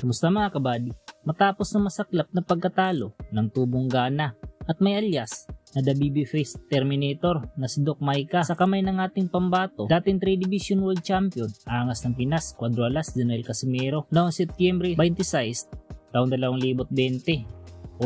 Kumusta mga kabady? Matapos na masaklap na pagkatalo ng Tubong Gana at may alias na the babyface Terminator na si Doc Maika sa kamay ng ating pambato, dating 3 Division World Champion, Angas ng Pinas, Cuadralas, Daniel Casimero, noong Setyembre 26, taong 2020.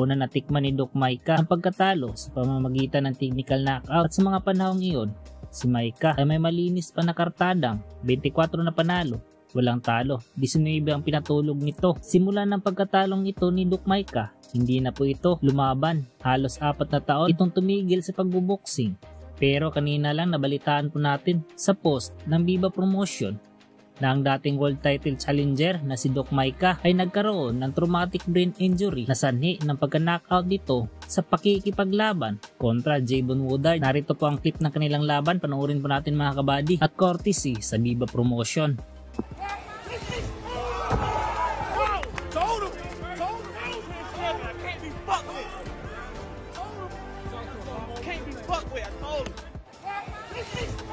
Una natikman ni Doc Maika ang pagkatalo sa pamamagitan ng technical knockout at sa mga panahong iyon, si Maika ay may malinis pa na kartadang 24 na panalo, walang talo, 19 ang pinatulog nito. Simula ng pagkatalong ito ni Doc Maika, hindi na po ito lumaban. Halos 4 na taon itong tumigil sa pagbuboxing. Pero kanina lang nabalitaan po natin sa post ng Viva Promotion na ang dating world title challenger na si Doc Maika ay nagkaroon ng traumatic brain injury na sanhi ng pagka-knockout dito sa pakikipaglaban kontra Javon Woodard. Narito po ang clip ng kanilang laban, panoorin po natin mga kabady at courtesy sa Viva Promotion. Can't be fucked with, I told him.